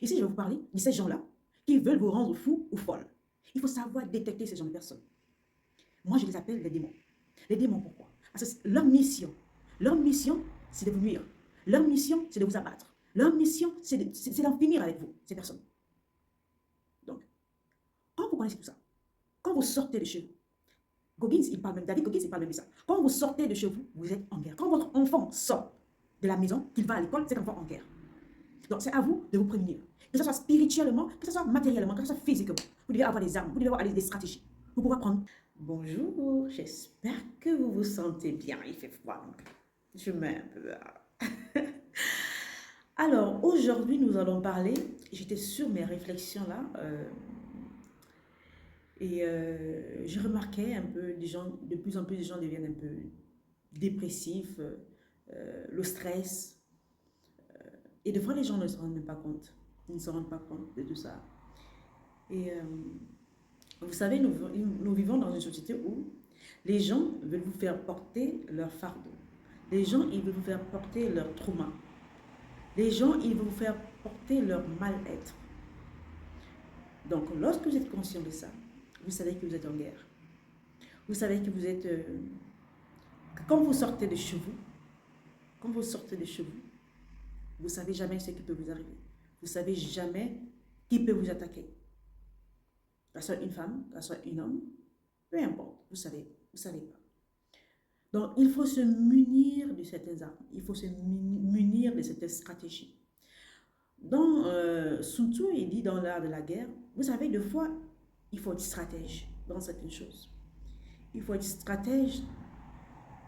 Ici, je vais vous parler de ces gens-là qui veulent vous rendre fou ou folle. Il faut savoir détecter ces gens de personnes. Moi, je les appelle les démons. Les démons, pourquoi? Parce que leur mission, c'est de vous nuire. Leur mission, c'est de vous abattre. Leur mission, c'est d'en finir avec vous, ces personnes. Donc, quand vous connaissez tout ça, quand vous sortez de chez vous, David Goggins, il parle même de ça. Quand vous sortez de chez vous, vous êtes en guerre. Quand votre enfant sort de la maison, qu'il va à l'école, c'est un enfant en guerre. Donc, c'est à vous de vous prémunir. Que ce soit spirituellement, que ce soit matériellement, que ce soit physiquement. Vous devez avoir des armes, vous devez avoir des stratégies pour pouvoir prendre. Bonjour, j'espère que vous vous sentez bien. Il fait froid, donc je mets un peu. Alors, aujourd'hui, nous allons parler, j'étais sur mes réflexions là, j'ai remarqué un peu des gens, de plus en plus de gens deviennent un peu dépressifs, le stress. Et des fois, les gens ne se rendent même pas compte. Ils ne se rendent pas compte de tout ça. Et vous savez, nous vivons dans une société où les gens veulent vous faire porter leur fardeau. Les gens, ils veulent vous faire porter leur trauma. Les gens, ils veulent vous faire porter leur mal-être. Donc, lorsque vous êtes conscient de ça, vous savez que vous êtes en guerre. Vous savez que vous êtes... que quand vous sortez de chez vous, vous ne savez jamais ce qui peut vous arriver. Vous ne savez jamais qui peut vous attaquer. Que ce soit une femme, que ce soit un homme, peu importe, vous savez pas. Donc, il faut se munir de certaines armes, il faut se munir de certaines stratégies. Dans Sun Tzu, il dit dans l'art de la guerre, vous savez, des fois, il faut être stratège dans certaines choses. Il faut être stratège,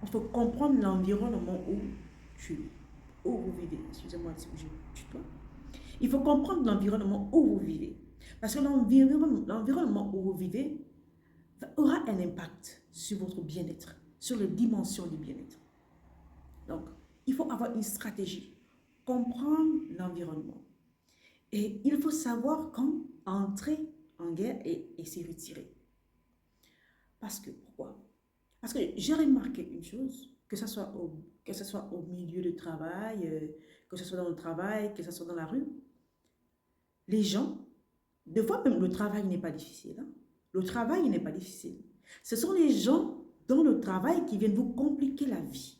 il faut comprendre l'environnement où vous vivez. Excusez-moi si je tutoie. Il faut comprendre l'environnement où vous vivez. Parce que l'environnement où vous vivez aura un impact sur votre bien-être, sur les dimensions du bien-être. Donc, il faut avoir une stratégie, comprendre l'environnement. Et il faut savoir quand entrer en guerre et s'y retirer. Pourquoi? Parce que j'ai remarqué une chose, que ce soit au milieu de travail, que ce soit dans le travail, que ce soit dans la rue, les gens, des fois même le travail n'est pas difficile. Hein? Le travail n'est pas difficile. Ce sont les gens dans le travail qui viennent vous compliquer la vie.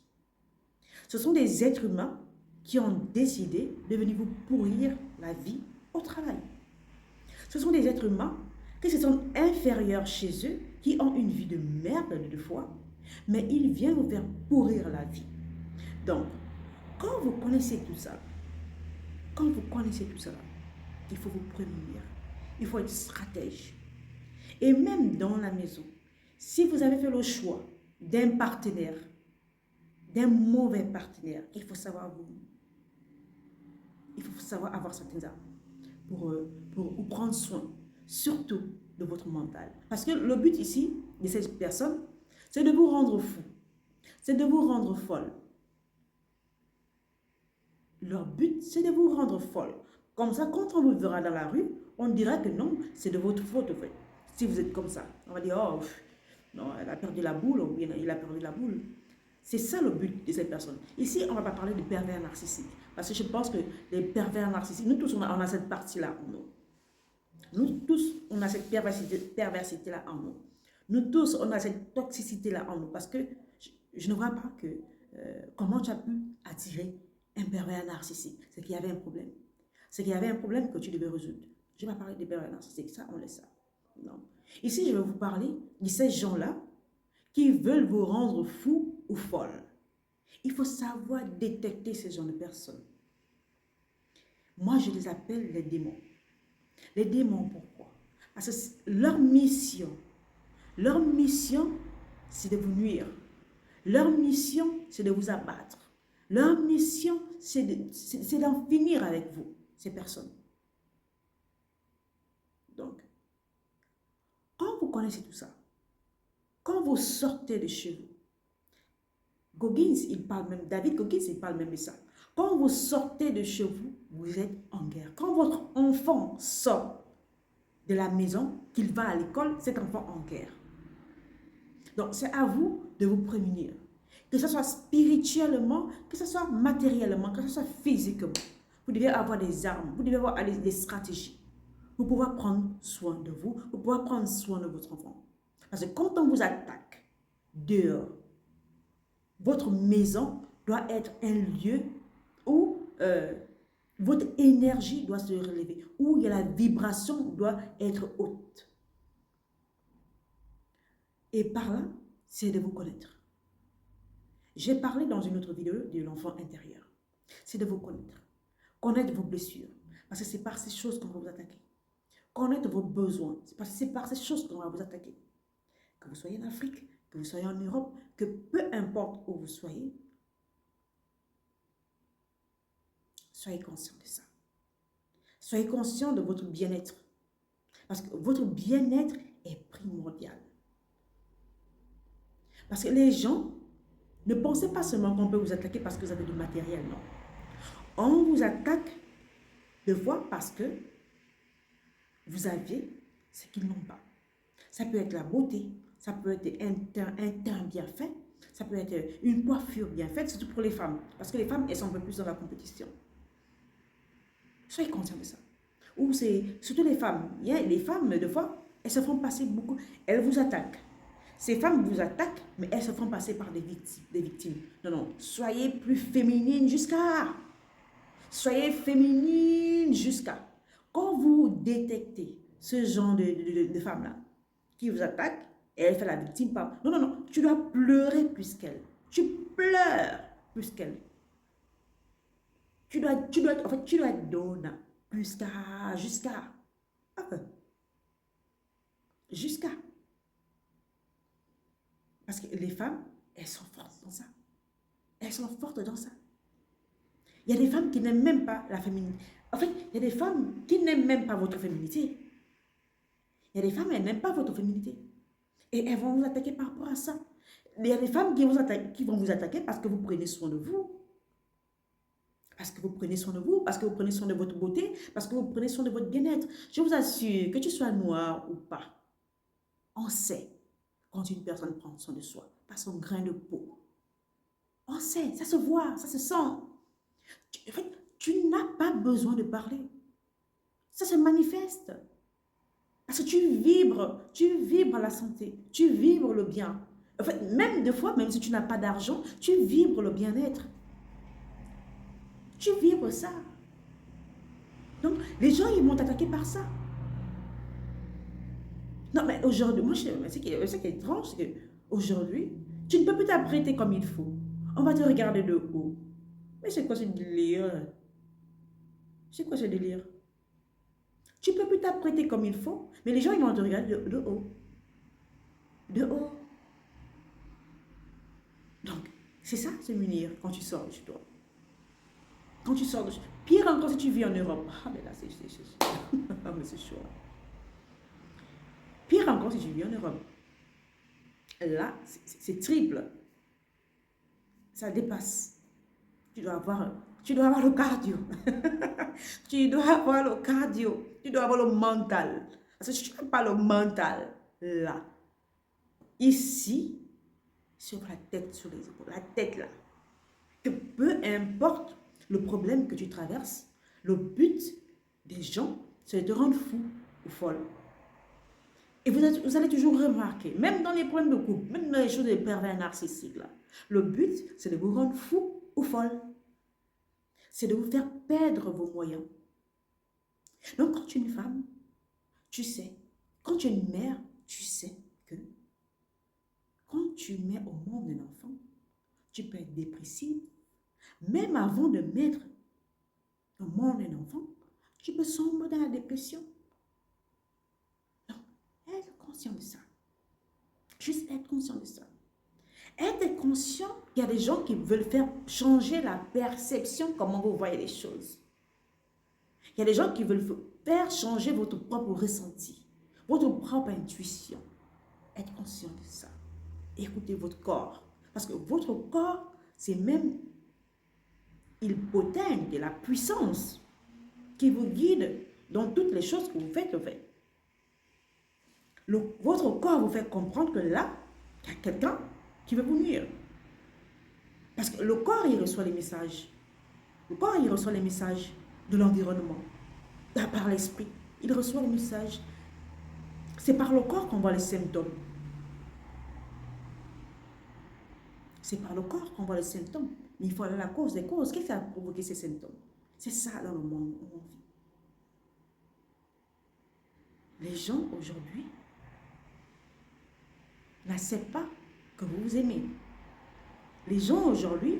Ce sont des êtres humains qui ont décidé de venir vous pourrir la vie au travail. Ce sont des êtres humains qui se sentent inférieurs chez eux, qui ont une vie de merde de fois, mais ils viennent vous faire pourrir la vie. Donc, quand vous connaissez tout ça, il faut vous prémunir. Il faut être stratège. Et même dans la maison, si vous avez fait le choix d'un partenaire, d'un mauvais partenaire, il faut savoir avoir certaines armes pour prendre soin, surtout de votre mental. Parce que le but ici de cette personne, c'est de vous rendre fou, c'est de vous rendre folle. Leur but, c'est de vous rendre folle. Comme ça, quand on vous verra dans la rue, on dira que non, c'est de votre faute, en fait. Si vous êtes comme ça, on va dire, oh, non, elle a perdu la boule, ou bien il a perdu la boule. C'est ça le but de cette personne. Ici, on ne va pas parler de pervers narcissiques. Parce que je pense que les pervers narcissiques, nous tous, on a cette partie-là en nous. Nous tous, on a cette perversité-là en nous. Nous tous, on a cette toxicité-là en nous. Parce que je ne vois pas comment tu as pu attirer un pervers narcissique. C'est qu'il y avait un problème. C'est qu'il y avait un problème que tu devais résoudre. Je ne vais pas parler des pervers narcissiques. Ça, on laisse ça. Non. Ici, je vais vous parler de ces gens-là qui veulent vous rendre fou ou folle. Il faut savoir détecter ces genres de personnes. Moi, je les appelle les démons. Les démons, pourquoi? Parce que leur mission, c'est de vous nuire. Leur mission, c'est de vous abattre. Leur mission, c'est d'en finir avec vous, ces personnes. Donc, quand vous connaissez tout ça, quand vous sortez de chez vous, David Goggins, il parle même de ça. Quand vous sortez de chez vous, vous êtes en guerre. Quand votre enfant sort de la maison, qu'il va à l'école, cet enfant en guerre. Donc, c'est à vous de vous prémunir. Que ce soit spirituellement, que ce soit matériellement, que ce soit physiquement. Vous devez avoir des armes, vous devez avoir des stratégies pour pouvoir prendre soin de vous, pour pouvoir prendre soin de votre enfant. Parce que quand on vous attaque dehors, votre maison doit être un lieu où votre énergie doit se relever, où il y a la vibration doit être haute. Et par là, c'est de vous connaître. J'ai parlé dans une autre vidéo de l'enfant intérieur. C'est de vous connaître. Connaître vos blessures. Parce que c'est par ces choses qu'on va vous attaquer. Connaître vos besoins. C'est par ces choses qu'on va vous attaquer. Que vous soyez en Afrique, que vous soyez en Europe, que peu importe où vous soyez, soyez conscient de ça. Soyez conscient de votre bien-être. Parce que votre bien-être est primordial. Parce que les gens, ne pensez pas seulement qu'on peut vous attaquer parce que vous avez du matériel, non. On vous attaque de fois parce que vous avez ce qu'ils n'ont pas. Ça peut être la beauté, ça peut être un teint bien fait, ça peut être une coiffure bien faite, surtout pour les femmes. Parce que les femmes, elles sont un peu plus dans la compétition. Soyez conscients de ça. Ou c'est surtout les femmes. Il y a les femmes, de fois, elles se font passer beaucoup. Elles vous attaquent. Ces femmes vous attaquent, mais elles se font passer par des victimes. Non, non. Soyez plus féminine jusqu'à... Soyez féminine jusqu'à... Quand vous détectez ce genre de femme-là qui vous attaque, et elle fait la victime, pas... Non, non, non. Tu dois pleurer plus qu'elle. Tu pleures plus qu'elle. Tu dois donner jusqu'à. Parce que les femmes, elles sont fortes dans ça. Elles sont fortes dans ça. Il y a des femmes qui n'aiment même pas la féminité. En fait, il y a des femmes qui n'aiment même pas votre féminité. Il y a des femmes, elles n'aiment pas votre féminité. Et elles vont vous attaquer par rapport à ça. Il y a des femmes qui vont vous attaquer parce que vous prenez soin de vous. Parce que vous prenez soin de vous, parce que vous prenez soin de votre beauté, parce que vous prenez soin de votre bien-être. Je vous assure, que tu sois noir ou pas, on sait quand une personne prend soin de soi, par son grain de peau. On sait, ça se voit, ça se sent. En fait, tu n'as pas besoin de parler. Ça se manifeste. Parce que tu vibres la santé, tu vibres le bien. En fait, même des fois, même si tu n'as pas d'argent, tu vibres le bien-être. Tu vibres ça. Donc, les gens, ils vont t'attaquer par ça. Non, mais aujourd'hui, moi, ce qui est étrange, c'est qu'aujourd'hui, tu ne peux plus t'apprêter comme il faut. On va te regarder de haut. Mais c'est quoi ce délire? C'est quoi ce délire? Tu ne peux plus t'apprêter comme il faut, mais les gens, ils vont te regarder de haut. De haut. Donc, c'est ça, se munir quand tu sors de chez toi. Quand tu sors de... Pire encore si tu vis en Europe. Ah, mais là, c'est ah, mais c'est chaud. Pire encore si tu vis en Europe. Là, c'est triple. Ça dépasse. Tu dois avoir le cardio. Tu dois avoir le cardio. Tu dois avoir le mental. Parce que si tu n'as pas le mental, là, ici, sur la tête, sur les épaules, la tête là, que peu importe le problème que tu traverses, le but des gens, c'est de te rendre fou ou folle. Et vous allez toujours remarquer, même dans les problèmes de couple, même dans les choses de pervers narcissiques, là, le but, c'est de vous rendre fou ou folle. C'est de vous faire perdre vos moyens. Donc, quand tu es une femme, tu sais, quand tu es une mère, tu sais que quand tu mets au monde un enfant, tu peux être dépressive. Même avant de mettre au monde un enfant, tu peux sombrer dans la dépression. Donc, être conscient de ça. Juste être conscient de ça. Être conscient qu'il y a des gens qui veulent faire changer la perception, comment vous voyez les choses. Il y a des gens qui veulent faire changer votre propre ressenti, votre propre intuition. Être conscient de ça. Écoutez votre corps. Parce que votre corps, c'est même... il possède de la puissance qui vous guide dans toutes les choses que vous faites. Votre corps vous fait comprendre que là, il y a quelqu'un qui veut vous nuire. Parce que le corps, il reçoit les messages. Le corps, il reçoit les messages. de l'environnement, par l'esprit. Il reçoit le message. C'est par le corps qu'on voit les symptômes. C'est par le corps qu'on voit les symptômes. Mais il faut aller à la cause des causes. Qu'est-ce qui a provoqué ces symptômes? C'est ça dans le monde où on vit. Les gens aujourd'hui n'acceptent pas que vous vous aimez. Les gens aujourd'hui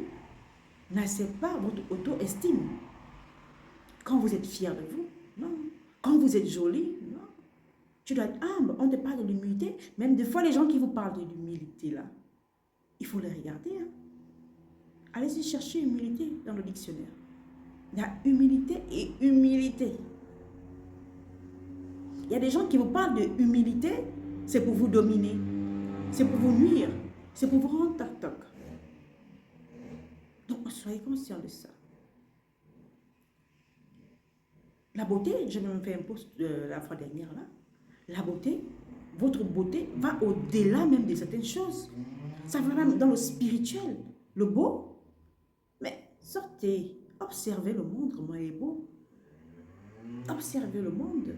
n'acceptent pas votre auto-estime. Quand vous êtes fier de vous, non. Quand vous êtes jolie, non. Tu dois être humble. On te parle de l'humilité. Même des fois, les gens qui vous parlent de l'humilité, là, il faut les regarder. Hein. Allez-y chercher humilité dans le dictionnaire. Il y a humilité et humilité. Il y a des gens qui vous parlent de humilité, c'est pour vous dominer, c'est pour vous nuire, c'est pour vous rendre toc-toc. Donc, soyez conscients de ça. La beauté, j'ai même fait un post la fois dernière là, la beauté, votre beauté va au-delà même de certaines choses. Ça va même dans le spirituel, le beau. Mais sortez, observez le monde, comment il est beau. Observez le monde.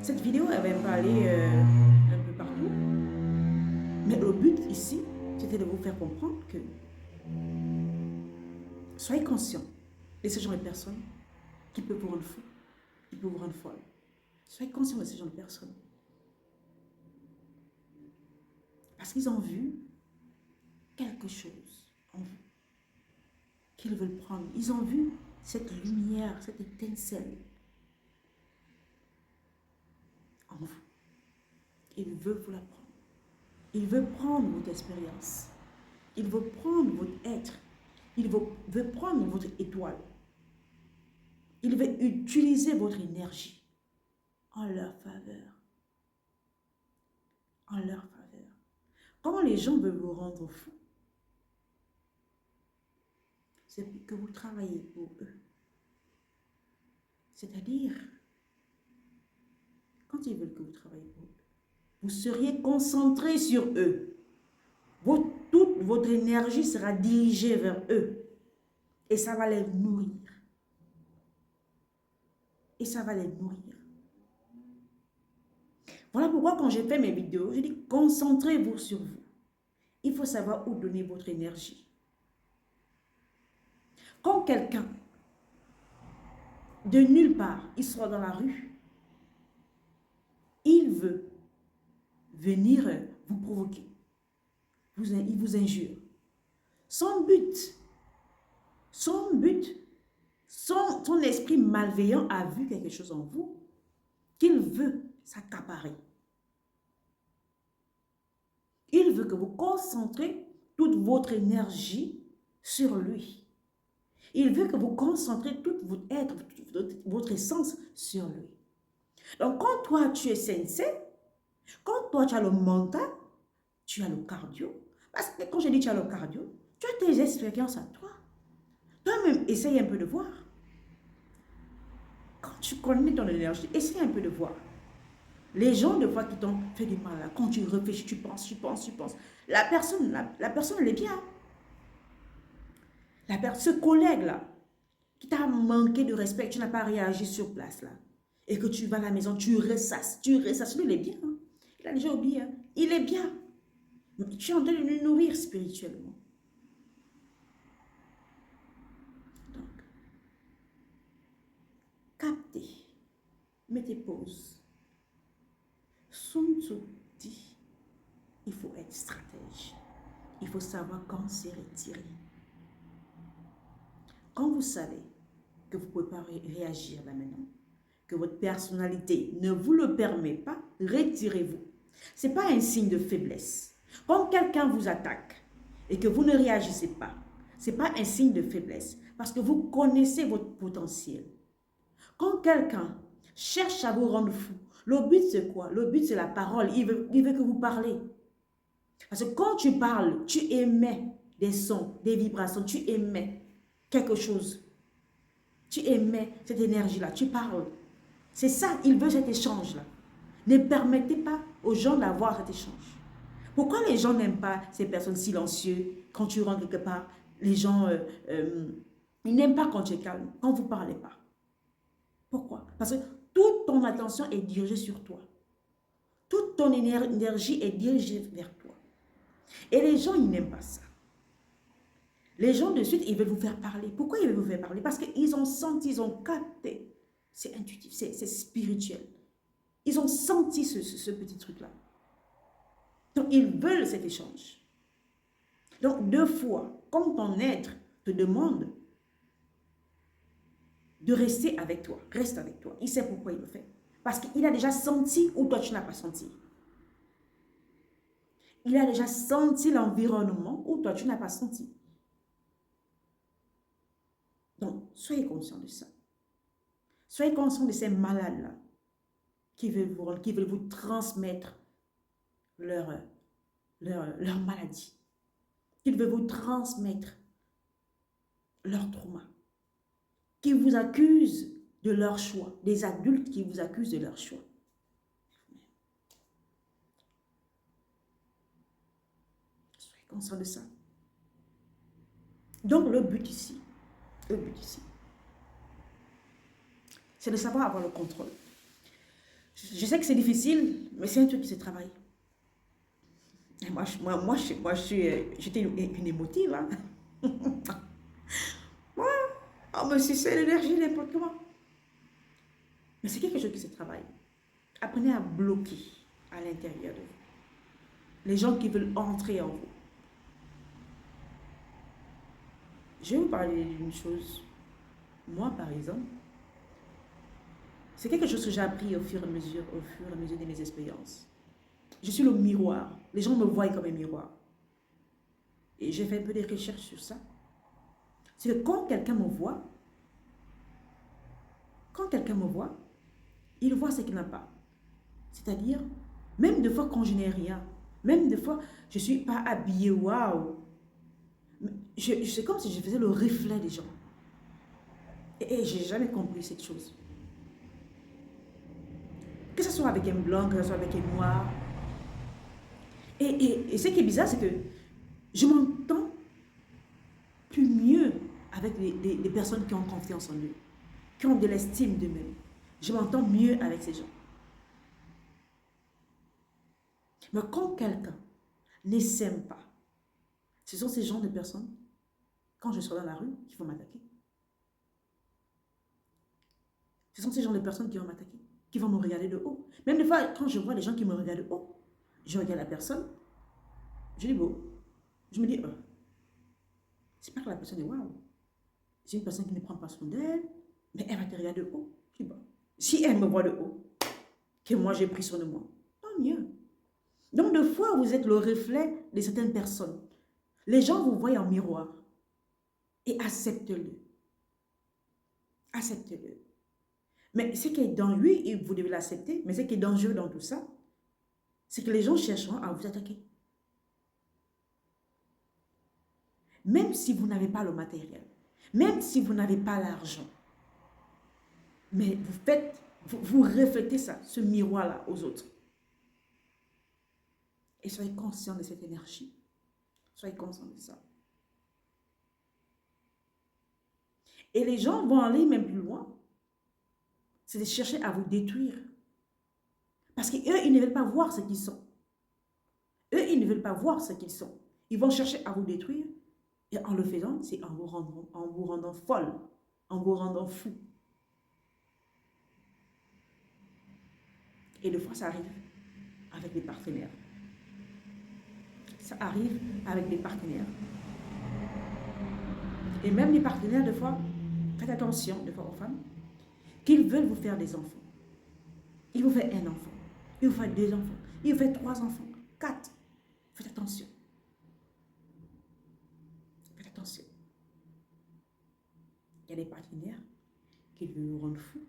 Cette vidéo, elle va pas aller un peu partout. Mais le but ici, c'était de vous faire comprendre que soyez conscients de ce genre de personnes qui peuvent vous rendre fou, qui peuvent vous rendre folle. Soyez conscients de ce genre de personnes. Parce qu'ils ont vu quelque chose en vous qu'ils veulent prendre. Ils ont vu cette lumière, cette étincelle en vous. Ils veulent vous la prendre. Ils veulent prendre votre expérience. Ils veulent prendre votre être. Ils veulent prendre votre étoile. Ils veulent utiliser votre énergie en leur faveur. En leur faveur. Comment les gens veulent vous rendre fou? C'est que vous travaillez pour eux. C'est-à-dire, quand ils veulent que vous travaillez pour eux, vous seriez concentré sur eux. Toute votre énergie sera dirigée vers eux. Et ça va les nourrir. Et ça va les nourrir. Voilà pourquoi quand j'ai fait mes vidéos, je dis concentrez-vous sur vous. Il faut savoir où donner votre énergie. Quand quelqu'un, de nulle part, il sera dans la rue, il veut venir vous provoquer. Il vous injure. Son esprit malveillant a vu quelque chose en vous qu'il veut s'accaparer. Il veut que vous concentrez toute votre énergie sur lui. Il veut que vous concentrez tout votre être, votre essence sur lui. Donc, quand toi, tu es sincère, quand toi, tu as le mental, tu as le cardio. Parce que quand je dis tu as le cardio, tu as tes expériences à toi. Toi-même, essaye un peu de voir. Quand tu connais ton énergie, essaye un peu de voir. Les gens, de fois, qui t'ont fait du mal, là, quand tu réfléchis, tu penses. La personne, elle est bien. Ce collègue-là, qui t'a manqué de respect, tu n'as pas réagi sur place, là. Et que tu vas à la maison, tu ressasses. Lui, il est bien. Hein. Il a déjà oublié. Hein. Il est bien. Mais tu es en train de le nourrir spirituellement. Donc, captez. Mettez pause. Sun Tzu dit, il faut être stratège. Il faut savoir quand se retirer. Quand vous savez que vous ne pouvez pas réagir là maintenant, que votre personnalité ne vous le permet pas, retirez-vous. Ce n'est pas un signe de faiblesse. Quand quelqu'un vous attaque et que vous ne réagissez pas, ce n'est pas un signe de faiblesse parce que vous connaissez votre potentiel. Quand quelqu'un cherche à vous rendre fou, le but c'est quoi? Le but c'est la parole. Il veut que vous parlez. Parce que quand tu parles, tu émets des sons, des vibrations, tu émets quelque chose. Tu émets cette énergie-là, tu parles. C'est ça, il veut cet échange-là. Ne permettez pas aux gens d'avoir cet échange. Pourquoi les gens n'aiment pas ces personnes silencieuses quand tu rentres quelque part? Les gens, ils n'aiment pas quand tu es calme, quand vous ne parlez pas. Pourquoi? Parce que toute ton attention est dirigée sur toi. Toute ton énergie est dirigée vers toi. Et les gens, ils n'aiment pas ça. Les gens, de suite, ils veulent vous faire parler. Pourquoi ils veulent vous faire parler? Parce qu'ils ont senti, ils ont capté. C'est intuitif, c'est spirituel. Ils ont senti ce petit truc-là. Donc, ils veulent cet échange. Donc, deux fois, quand ton être te demande de rester avec toi, reste avec toi. Il sait pourquoi il le fait. Parce qu'il a déjà senti où toi, tu n'as pas senti. Il a déjà senti l'environnement où toi, tu n'as pas senti. Donc, soyez conscient de ça. Soyez conscient de ces malades-là qui veulent vous transmettre leur maladie. Qu'ils veulent vous transmettre leur trauma. Qui vous accusent de leur choix. Des adultes qui vous accusent de leur choix. Soyez conscient de ça. Donc, le but ici, c'est de savoir avoir le contrôle. Je sais que c'est difficile, mais c'est un truc qui se travaille. Et j'étais une émotive. Hein? Moi, on me suçait l'énergie n'importe comment. Mais c'est quelque chose qui se travaille. Apprenez à bloquer à l'intérieur de vous. Les gens qui veulent entrer en vous. Je vais vous parler d'une chose. Moi, par exemple, c'est quelque chose que j'ai appris au fur et à mesure de mes expériences. Je suis le miroir. Les gens me voient comme un miroir. Et j'ai fait un peu de recherches sur ça. C'est que quand quelqu'un me voit, il voit ce qu'il n'a pas. C'est-à-dire, même des fois quand je n'ai rien, même des fois, je ne suis pas habillée, waouh. C'est comme si je faisais le reflet des gens. Et je n'ai jamais compris cette chose. Que ce soit avec un blanc, que ce soit avec un noir. Et ce qui est bizarre, c'est que je m'entends plus mieux avec les personnes qui ont confiance en eux, qui ont de l'estime d'eux-mêmes. Je m'entends mieux avec ces gens. Mais quand quelqu'un ne s'aime pas, ce sont ces gens de personnes, quand je serai dans la rue, qui vont m'attaquer. Ce sont ces gens de personnes qui vont m'attaquer, qui vont me regarder de haut. Même des fois, quand je vois des gens qui me regardent de haut, je regarde la personne, je dis beau. Je me dis, c'est pas que la personne est waouh. C'est une personne qui ne prend pas soin d'elle, mais elle va te regarder de haut. Je dis, bon, si elle me voit de haut, que moi j'ai pris soin de moi, tant mieux. Donc, des fois, vous êtes le reflet de certaines personnes. Les gens vous voient en miroir. Et acceptez-le. Acceptez-le. Mais ce qui est dans lui, vous devez l'accepter, mais ce qui est dangereux dans tout ça, c'est que les gens chercheront à vous attaquer. Même si vous n'avez pas le matériel, même si vous n'avez pas l'argent, mais vous reflétez ça, ce miroir-là aux autres. Et soyez conscient de cette énergie. Soyez conscient de ça. Et les gens vont aller même plus loin. C'est de chercher à vous détruire. Parce qu'eux, ils ne veulent pas voir ce qu'ils sont. Eux, ils ne veulent pas voir ce qu'ils sont. Ils vont chercher à vous détruire. Et en le faisant, c'est en vous rendant folle, en vous rendant fou. Et des fois, ça arrive avec des partenaires. Ça arrive avec des partenaires. Et même les partenaires, des fois, faites attention, des fois aux femmes, qu'ils veulent vous faire des enfants. Ils vous font un enfant. Ils vous font 2 enfants. Ils vous font 3 enfants. 4. Faites attention. Faites attention. Il y a des partenaires qui veulent vous rendre fou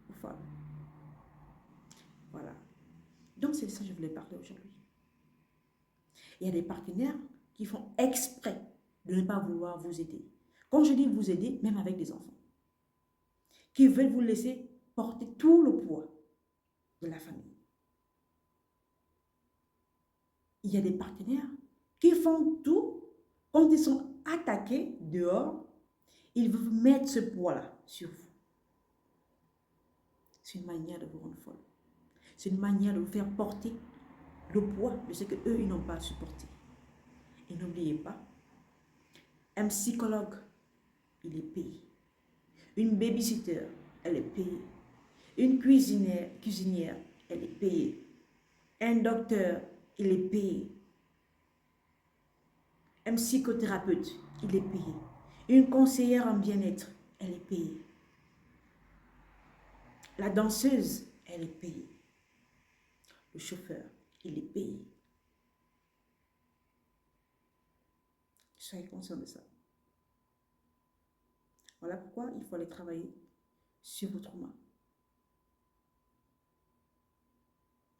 ou folle. Voilà. Donc, c'est de ça que je voulais parler aujourd'hui. Il y a des partenaires qui font exprès de ne pas vouloir vous aider. Quand je dis vous aider, même avec des enfants. Qui veulent vous laisser porter tout le poids de la famille. Il y a des partenaires qui font tout quand ils sont attaquer dehors, ils veulent mettre ce poids-là sur vous. C'est une manière de vous rendre folle. C'est une manière de vous faire porter le poids de ce qu'eux, ils n'ont pas supporté. Et n'oubliez pas, un psychologue, il est payé. Une babysitter, elle est payée. Une cuisinière, elle est payée. Un docteur, il est payé. Un psychothérapeute, il est payé. Une conseillère en bien-être, elle est payée. La danseuse, elle est payée. Le chauffeur, il est payé. Soyez conscient de ça. Voilà pourquoi il faut aller travailler sur vos traumas.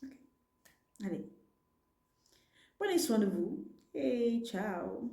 Okay. Allez. Prenez soin de vous et ciao.